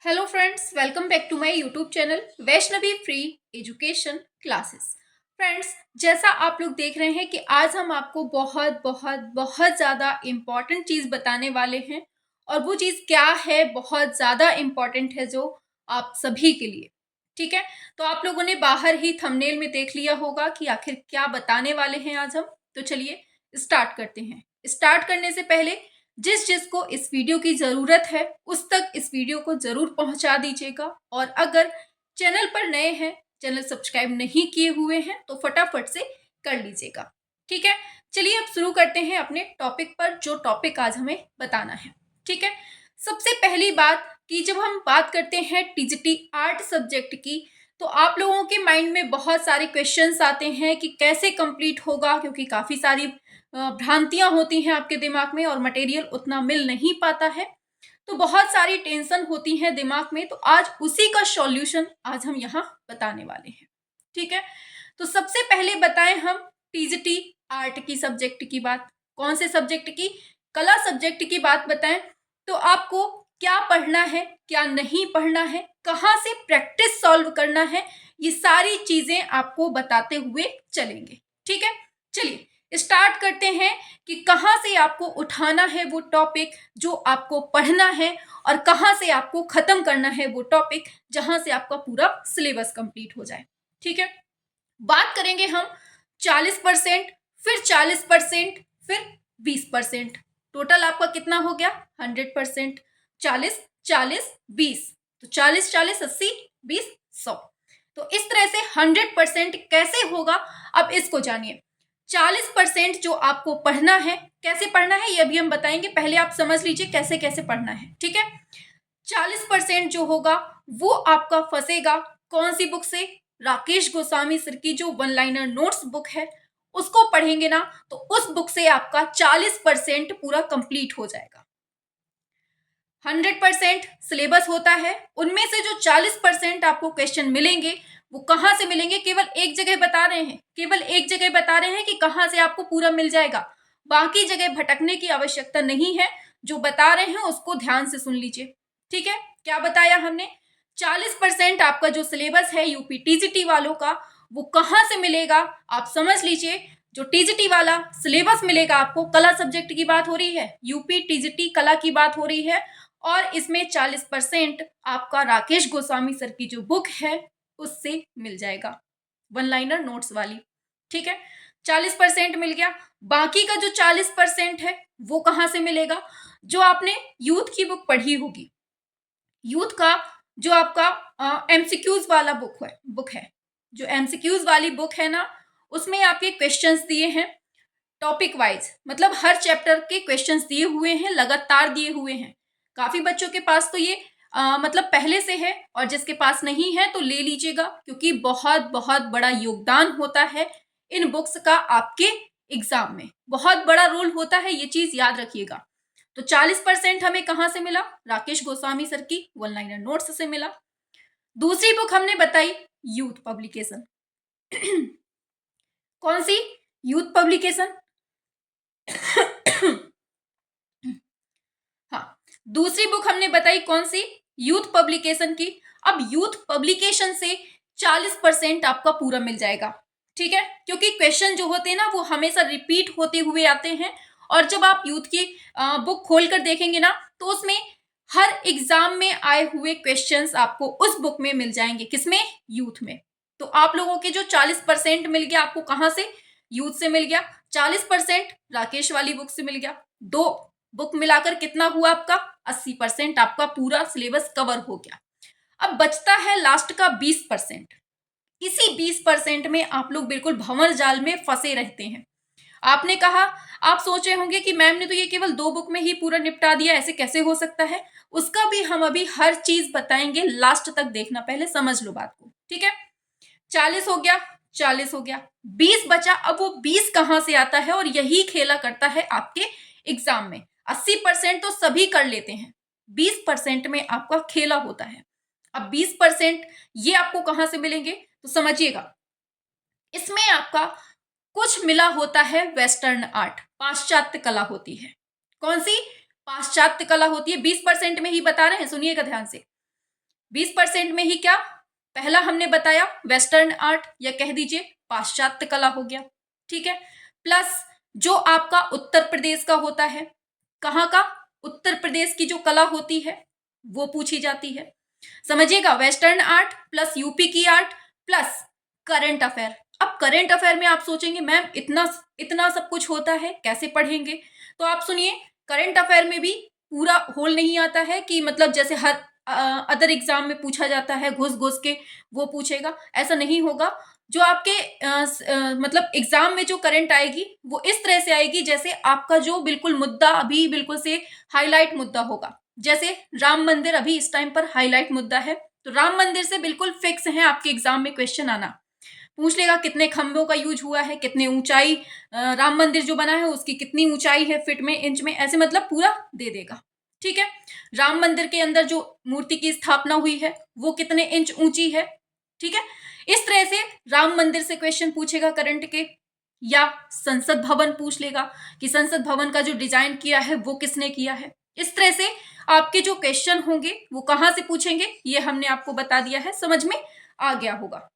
Hello friends, welcome back to my YouTube channel Vaishnavi free education classes. Friends, जैसा आप लोग देख रहे हैं कि आज हम आपको बहुत बहुत बहुत ज़्यादा इम्पॉर्टेंट चीज़ बताने वाले हैं। और वो चीज़ क्या है, बहुत ज़्यादा इम्पॉर्टेंट है जो आप सभी के लिए। ठीक है, तो आप लोगों ने बाहर ही थंबनेल में देख लिया होगा कि आखिर क्या बताने वाले हैं आज हम। तो चलिए स्टार्ट करते हैं। स्टार्ट करने से पहले जिस जिसको इस वीडियो की ज़रूरत है उस तक इस वीडियो को ज़रूर पहुंचा दीजिएगा। और अगर चैनल पर नए हैं, चैनल सब्सक्राइब नहीं किए हुए हैं तो फटाफट से कर लीजिएगा। ठीक है, चलिए अब शुरू करते हैं अपने टॉपिक पर, जो टॉपिक आज हमें बताना है। ठीक है, सबसे पहली बात कि जब हम बात करते हैं टीजीटी आर्ट सब्जेक्ट की, तो आप लोगों के माइंड में बहुत सारे क्वेश्चंस आते हैं कि कैसे कंप्लीट होगा, क्योंकि काफ़ी सारी भ्रांतियां होती हैं आपके दिमाग में और मटेरियल उतना मिल नहीं पाता है। तो बहुत सारी टेंशन होती है दिमाग में, तो आज उसी का सॉल्यूशन आज हम यहाँ बताने वाले हैं। ठीक है, तो सबसे पहले बताएं हम टीजीटी आर्ट की सब्जेक्ट की बात। कौन से सब्जेक्ट की? कला सब्जेक्ट की बात बताएं। तो आपको क्या पढ़ना है, क्या नहीं पढ़ना है, कहाँ से प्रैक्टिस सॉल्व करना है, ये सारी चीजें आपको बताते हुए चलेंगे। ठीक है, चलिए स्टार्ट करते हैं कि कहाँ से आपको उठाना है वो टॉपिक जो आपको पढ़ना है, और कहाँ से आपको खत्म करना है वो टॉपिक जहां से आपका पूरा सिलेबस कंप्लीट हो जाए। ठीक है, बात करेंगे हम 40%, फिर 40%, फिर 20%। टोटल आपका कितना हो गया? 100%। 40 40 20, तो 40 40 80 20 100। तो इस तरह से 100% कैसे होगा, अब इसको जानिए। 40% जो आपको पढ़ना है, कैसे पढ़ना है ये अभी हम बताएंगे, पहले आप समझ लीजिए कैसे कैसे पढ़ना है। ठीक है, 40% जो होगा वो आपका फंसेगा कौन सी बुक से? राकेश गोस्वामी सर की जो वन लाइनर नोट्स बुक है, उसको पढ़ेंगे ना तो उस बुक से आपका 40% पूरा कंप्लीट हो जाएगा। 100% सिलेबस होता है, उनमें से जो 40% आपको क्वेश्चन मिलेंगे वो कहाँ से मिलेंगे? केवल एक जगह बता रहे हैं, केवल एक जगह बता रहे हैं कि कहाँ से आपको पूरा मिल जाएगा। बाकी जगह भटकने की आवश्यकता नहीं है, जो बता रहे हैं उसको ध्यान से सुन लीजिए। ठीक है, क्या बताया हमने? 40% आपका जो सिलेबस है यूपी टीजीटी वालों का, वो कहाँ से मिलेगा आप समझ लीजिए। जो टीजीटी वाला सिलेबस मिलेगा आपको, कला सब्जेक्ट की बात हो रही है, यूपी टीजीटी कला की बात हो रही है, और इसमें 40% आपका राकेश गोस्वामी सर की जो बुक है उससे मिल जाएगा, वन लाइनर नोट्स वाली। ठीक है, 40% मिल गया। बाकी का जो 40% है वो कहाँ से मिलेगा? जो आपने यूथ की बुक पढ़ी होगी, यूथ का जो आपका एमसीक्यूज वाला बुक है, जो एमसीक्यूज वाली बुक है ना, उसमें आपके क्वेश्चंस दिए हैं टॉपिक वाइज, मतलब हर चैप्टर के क्वेश्चंस दिए हुए हैं, लगातार दिए हुए हैं। काफी बच्चों के पास तो ये मतलब पहले से है, और जिसके पास नहीं है तो ले लीजिएगा, क्योंकि बहुत बहुत बड़ा योगदान होता है इन बुक्स का आपके एग्जाम में, बहुत बड़ा रोल होता है, ये चीज याद रखिएगा। तो 40% हमें कहां से मिला? राकेश गोस्वामी सर की वन लाइनर नोट्स से मिला। दूसरी बुक हमने बताई यूथ पब्लिकेशन। कौन सी? Youth publication. हाँ, दूसरी बुक हमने बताई कौन सी? यूथ पब्लिकेशन की। अब यूथ पब्लिकेशन से 40% आपका पूरा मिल जाएगा। ठीक है, क्योंकि क्वेश्चन जो होते हैं ना वो हमेशा रिपीट होते हुए आते हैं, और जब आप यूथ की बुक खोल कर देखेंगे ना तो उसमें हर एग्जाम में आए हुए क्वेश्चंस आपको उस बुक में मिल जाएंगे। किसमें? यूथ में। तो आप लोगों के जो 40% मिल गया आपको, कहां से? यूथ से मिल गया। 40% राकेश वाली बुक से मिल गया। दो बुक मिलाकर कितना हुआ आपका? 80% आपका पूरा सिलेबस कवर हो गया। अब बचता है लास्ट का 20%। इसी 20% में आप लोग बिल्कुल भंवर जाल में फंसे रहते हैं। आपने कहा, आप सोच रहे होंगे कि मैम ने तो ये केवल 2 बुक में ही पूरा निपटा दिया, ऐसे कैसे हो सकता है? उसका भी हम अभी हर चीज बताएंगे, लास्ट तक देखना, पहले समझ लो बात को। ठीक है, 40 हो गया, 40 हो गया, 20 बचा। अब वो 20 कहां से आता है? और यही खेला करता है आपके एग्जाम में। 80% तो सभी कर लेते हैं, 20% में आपका खेला होता है। अब 20% ये आपको कहां से मिलेंगे तो समझिएगा। इसमें आपका कुछ मिला होता है वेस्टर्न आर्ट, पाश्चात्य कला होती है। कौन सी? पाश्चात्य कला होती है। 20% में ही बता रहे हैं, सुनिएगा ध्यान से। 20% में ही क्या, पहला हमने बताया वेस्टर्न आर्ट या कह दीजिए पाश्चात्य कला हो गया, ठीक है। प्लस जो आपका उत्तर प्रदेश का होता है, कहाँ का, उत्तर प्रदेश की जो कला होती है वो पूछी जाती है। समझिएगा, वेस्टर्न आर्ट प्लस यूपी की आर्ट प्लस करंट अफेयर। अब करंट अफेयर में आप सोचेंगे मैम इतना इतना सब कुछ होता है, कैसे पढ़ेंगे? तो आप सुनिए, करंट अफेयर में भी पूरा होल नहीं आता है कि मतलब जैसे हर अदर एग्जाम में पूछा जाता है घुस घुस के वो पूछेगा, ऐसा नहीं होगा। जो आपके मतलब एग्जाम में जो करंट आएगी वो इस तरह से आएगी जैसे आपका जो बिल्कुल मुद्दा अभी बिल्कुल से हाईलाइट मुद्दा होगा। जैसे राम मंदिर अभी इस टाइम पर हाईलाइट मुद्दा है, तो राम मंदिर से बिल्कुल फिक्स है आपके एग्जाम में क्वेश्चन आना। पूछ लेगा कितने खंभों का यूज हुआ है, कितने ऊंचाई राम मंदिर जो बना है उसकी कितनी ऊंचाई है, फीट में, इंच में, ऐसे मतलब पूरा दे देगा, ठीक है। राम मंदिर के अंदर जो मूर्ति की स्थापना हुई है वो कितने इंच ऊंची है, ठीक है। इस तरह से राम मंदिर से क्वेश्चन पूछेगा करंट के। या संसद भवन पूछ लेगा कि संसद भवन का जो डिजाइन किया है वो किसने किया है। इस तरह से आपके जो क्वेश्चन होंगे वो कहां से पूछेंगे ये हमने आपको बता दिया है, समझ में आ गया होगा,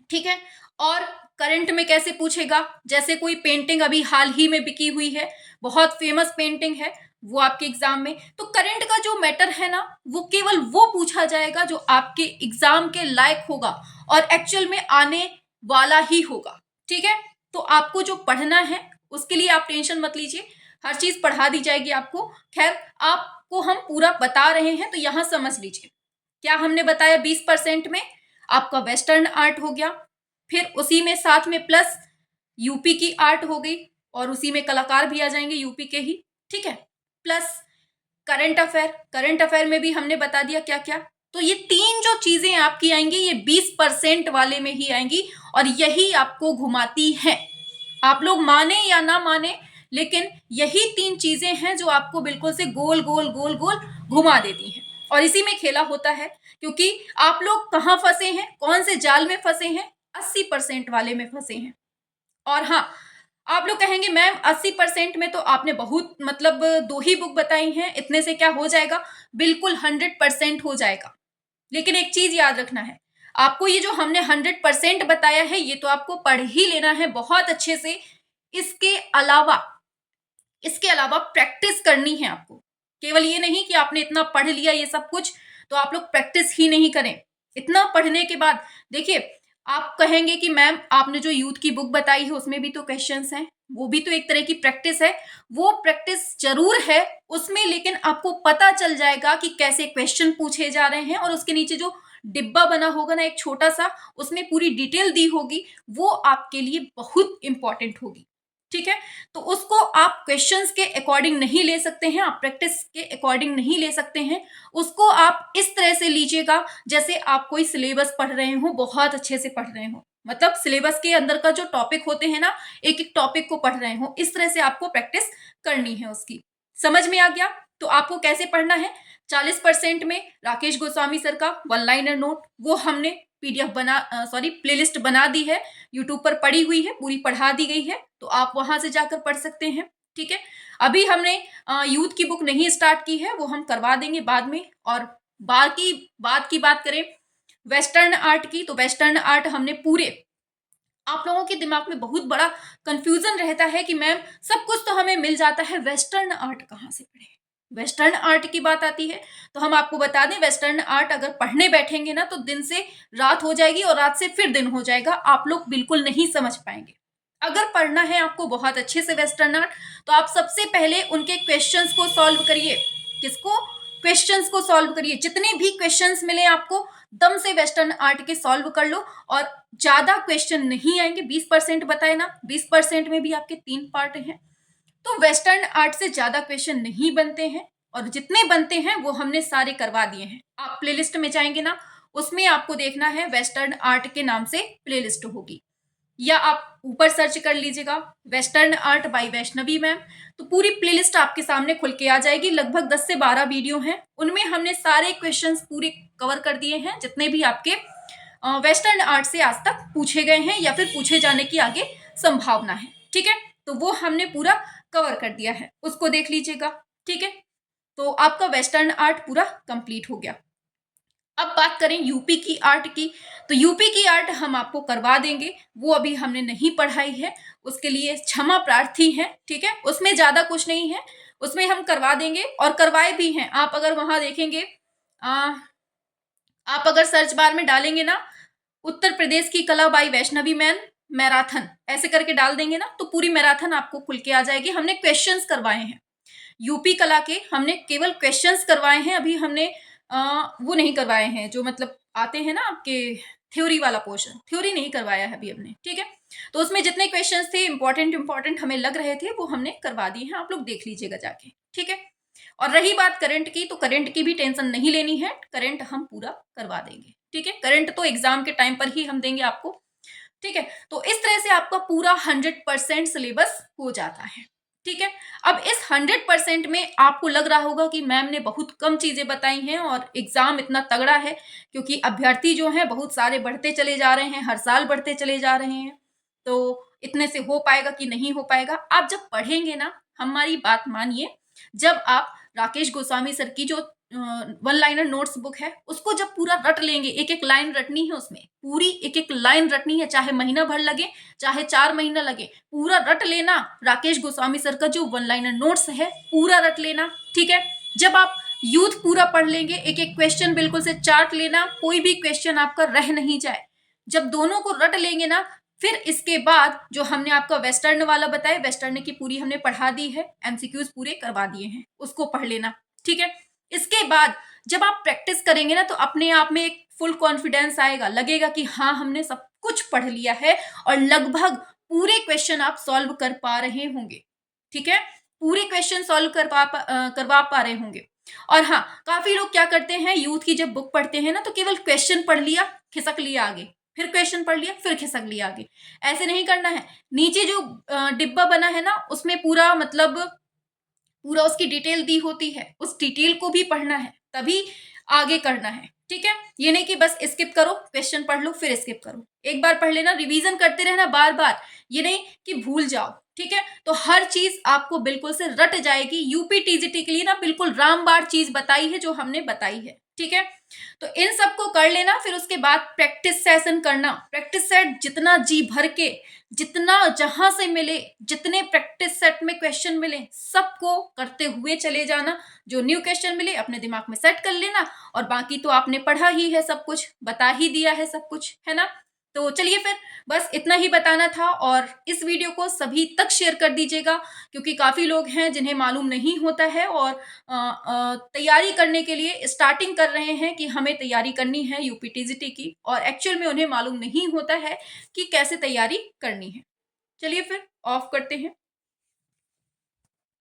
ठीक है। और करंट में कैसे पूछेगा, जैसे कोई पेंटिंग अभी हाल ही में बिकी हुई है, बहुत फेमस पेंटिंग है, वो आपके एग्जाम में, तो करंट का जो मैटर है ना वो केवल वो पूछा जाएगा जो आपके एग्जाम के लायक होगा और एक्चुअल में आने वाला ही होगा, ठीक है। तो आपको जो पढ़ना है उसके लिए आप टेंशन मत लीजिए, हर चीज पढ़ा दी जाएगी आपको। खैर आपको हम पूरा बता रहे हैं तो यहां समझ लीजिए, क्या हमने बताया 20% में आपका वेस्टर्न आर्ट हो गया, फिर उसी में साथ में प्लस यूपी की आर्ट हो गई और उसी में कलाकार भी आ जाएंगे यूपी के ही, ठीक है। Plus current affair, current affair में भी हमने बता दिया क्या क्या। तो ये तीन जो चीजें आपकी आएंगी ये 20% वाले में ही आएंगी और यही आपको घुमाती है। आप लोग माने या ना माने लेकिन यही तीन चीजें हैं जो आपको बिल्कुल से गोल गोल गोल गोल घुमा देती हैं और इसी में खेला होता है। क्योंकि आप लोग कहाँ फंसे हैं, कौन से जाल में फंसे हैं, 80% वाले में फंसे हैं। और हाँ, आप लोग कहेंगे मैम 80% में तो आपने बहुत मतलब दो ही बुक बताई हैं, इतने से क्या हो जाएगा? बिल्कुल 100% हो जाएगा। लेकिन एक चीज याद रखना है, आपको ये जो हमने 100% बताया है ये तो आपको पढ़ ही लेना है बहुत अच्छे से। इसके अलावा इसके अलावा प्रैक्टिस करनी है आपको। केवल ये नहीं कि आपने इतना पढ़ लिया ये सब कुछ तो आप लोग प्रैक्टिस ही नहीं करें। इतना पढ़ने के बाद देखिए, आप कहेंगे कि मैम आपने जो यूथ की बुक बताई है उसमें भी तो क्वेश्चंस हैं, वो भी तो एक तरह की प्रैक्टिस है। वो प्रैक्टिस जरूर है उसमें, लेकिन आपको पता चल जाएगा कि कैसे क्वेश्चन पूछे जा रहे हैं और उसके नीचे जो डिब्बा बना होगा ना एक छोटा सा, उसमें पूरी डिटेल दी होगी, वो आपके लिए बहुत इंपॉर्टेंट होगी, ठीक है। तो उसको आप क्वेश्चंस के अकॉर्डिंग नहीं ले सकते हैं, आप प्रैक्टिस के अकॉर्डिंग नहीं ले सकते हैं। उसको आप इस तरह से लीजिएगा जैसे आप कोई सिलेबस पढ़ रहे हो, बहुत अच्छे से पढ़ रहे हो, मतलब सिलेबस के अंदर का जो टॉपिक होते हैं ना, एक एक टॉपिक को पढ़ रहे हो, इस तरह से आपको प्रैक्टिस करनी है उसकी। समझ में आ गया? तो आपको कैसे पढ़ना है, 40% में राकेश गोस्वामी सर का वन लाइनर नोट, वो हमने पीडीएफ बना प्लेलिस्ट बना दी है, यूट्यूब पर पड़ी हुई है, पूरी पढ़ा दी गई है, तो आप वहां से जाकर पढ़ सकते हैं, ठीक है। अभी हमने यूथ की बुक नहीं स्टार्ट की है, वो हम करवा देंगे बाद में। और बाकी बात की बात करें वेस्टर्न आर्ट की, तो वेस्टर्न आर्ट हमने पूरे, आप लोगों के दिमाग में बहुत बड़ा कंफ्यूजन रहता है कि मैम सब कुछ तो हमें मिल जाता है, वेस्टर्न आर्ट कहाँ से पढ़े। वेस्टर्न आर्ट की बात आती है तो हम आपको बता दें, वेस्टर्न आर्ट अगर पढ़ने बैठेंगे ना तो दिन से रात हो जाएगी और रात से फिर दिन हो जाएगा, आप लोग बिल्कुल नहीं समझ पाएंगे। अगर पढ़ना है आपको बहुत अच्छे से वेस्टर्न आर्ट, तो आप सबसे पहले उनके क्वेश्चंस को सॉल्व करिए। किसको? क्वेश्चंस को सॉल्व करिए, जितने भी क्वेश्चंस मिले आपको दम से वेस्टर्न आर्ट के सॉल्व कर लो। और ज्यादा क्वेश्चन नहीं आएंगे, 20% बताए ना, 20% में भी आपके 3 पार्ट हैं, तो वेस्टर्न आर्ट से ज्यादा क्वेश्चन नहीं बनते हैं और जितने बनते हैं वो हमने सारे करवा दिए हैं। आप प्लेलिस्ट में जाएंगे ना, उसमें आपको देखना है वेस्टर्न आर्ट के नाम से प्लेलिस्ट होगी, या आप ऊपर सर्च कर लीजिएगा western art bye Vaishnavi ma'am, तो पूरी प्लेलिस्ट आपके सामने खुल के आ जाएगी। लगभग 10 से 12 वीडियो हैं, उनमें हमने सारे क्वेश्चंस पूरे कवर कर दिए हैं जितने भी आपके वेस्टर्न आर्ट से आज तक पूछे गए हैं या फिर पूछे जाने की आगे संभावना है, ठीक है। तो वो हमने पूरा कवर कर दिया है, उसको देख लीजिएगा, ठीक है। तो आपका वेस्टर्न आर्ट पूरा कंप्लीट हो गया। अब बात करें यूपी की आर्ट की, तो यूपी की आर्ट हम आपको करवा देंगे, वो अभी हमने नहीं पढ़ाई है, उसके लिए क्षमा प्रार्थी हैं, ठीक है। उसमें ज्यादा कुछ नहीं है, उसमें हम करवा देंगे और करवाए भी हैं। आप अगर वहां देखेंगे, आप अगर सर्च बार में डालेंगे ना, उत्तर प्रदेश की कला बाई वैष्णवी मैन मैराथन ऐसे करके डाल देंगे ना, तो पूरी मैराथन आपको खुल के आ जाएगी। हमने क्वेश्चंस करवाए हैं यूपी कला के, हमने केवल क्वेश्चंस करवाए हैं, अभी हमने वो नहीं करवाए हैं जो मतलब आते हैं ना आपके थ्योरी वाला पोर्शन, थ्योरी नहीं करवाया है अभी हमने, ठीक है। तो उसमें जितने क्वेश्चंस थे इंपॉर्टेंट हमें लग रहे थे वो हमने करवा दिए हैं, आप लोग देख लीजिएगा जाके, ठीक है। और रही बात करंट की, तो करंट की भी टेंशन नहीं लेनी है, करंट हम पूरा करवा देंगे, ठीक है। करंट तो एग्जाम के टाइम पर ही हम देंगे आपको, ठीक है। तो इस तरह से आपका पूरा 100% सिलेबस हो जाता है, ठीक है। अब इस 100% में आपको लग रहा होगा कि मैम ने बहुत कम चीजें बताई हैं और एग्जाम इतना तगड़ा है, क्योंकि अभ्यर्थी जो हैं बहुत सारे बढ़ते चले जा रहे हैं, हर साल बढ़ते चले जा रहे हैं, तो इतने से हो पाएगा कि नहीं हो पाएगा। आप जब पढ़ेंगे ना, हमारी बात मानिए, जब आप राकेश गोस्वामी सर की जो वन लाइनर नोट्स बुक है उसको जब पूरा रट लेंगे, एक एक लाइन रटनी है, उसमें पूरी एक एक लाइन रटनी है, चाहे महीना भर लगे चाहे 4 महीना लगे, पूरा रट लेना। राकेश गोस्वामी सर का जो वन लाइनर नोट्स है पूरा रट लेना, ठीक है। जब आप यूथ पूरा पढ़ लेंगे, एक एक क्वेश्चन बिल्कुल से चार्ट लेना, कोई भी क्वेश्चन आपका रह नहीं जाए। जब दोनों को रट लेंगे ना, फिर इसके बाद जो हमने आपका वेस्टर्न वाला बताया, वेस्टर्न की पूरी हमने पढ़ा दी है, एमसीक्यूज पूरे करवा दिए हैं, उसको पढ़ लेना, ठीक है। इसके बाद जब आप प्रैक्टिस करेंगे ना, तो अपने आप में एक फुल कॉन्फिडेंस आएगा, लगेगा कि हाँ हमने सब कुछ पढ़ लिया है और लगभग पूरे क्वेश्चन आप सॉल्व कर पा रहे होंगे, ठीक है। पूरे क्वेश्चन सॉल्व करवा पा रहे होंगे। और हाँ, काफी लोग क्या करते हैं, यूथ की जब बुक पढ़ते हैं ना, तो केवल क्वेश्चन पढ़ लिया, खिसक लिया आगे, फिर क्वेश्चन पढ़ लिया, फिर खिसक लिया आगे। ऐसे नहीं करना है। नीचे जो डिब्बा बना है ना, उसमें पूरा मतलब पूरा उसकी डिटेल दी होती है, उस डिटेल को भी पढ़ना है, तभी आगे करना है, ठीक है। ये नहीं कि बस स्किप करो, क्वेश्चन पढ़ लो फिर स्किप करो, एक बार पढ़ लेना, रिवीजन करते रहना बार बार, ये नहीं कि भूल जाओ, ठीक है। तो हर चीज आपको बिल्कुल से रट जाएगी। यूपी टीजीटी के लिए ना बिल्कुल रामबाण चीज बताई है जो हमने बताई है, ठीक है। तो इन सबको कर लेना, फिर उसके बाद प्रैक्टिस सेशन करना, प्रैक्टिस सेट जितना जी भर के, जितना जहां से मिले, जितने प्रैक्टिस सेट में क्वेश्चन मिले सबको करते हुए चले जाना। जो न्यू क्वेश्चन मिले अपने दिमाग में सेट कर लेना, और बाकी तो आपने पढ़ा ही है, सब कुछ बता ही दिया है, सब कुछ है ना। तो चलिए फिर, बस इतना ही बताना था, और इस वीडियो को सभी तक शेयर कर दीजिएगा, क्योंकि काफी लोग हैं जिन्हें मालूम नहीं होता है और तैयारी करने के लिए स्टार्टिंग कर रहे हैं कि हमें तैयारी करनी है यूपी टीजीटी की, और एक्चुअल में उन्हें मालूम नहीं होता है कि कैसे तैयारी करनी है। चलिए फिर ऑफ करते हैं।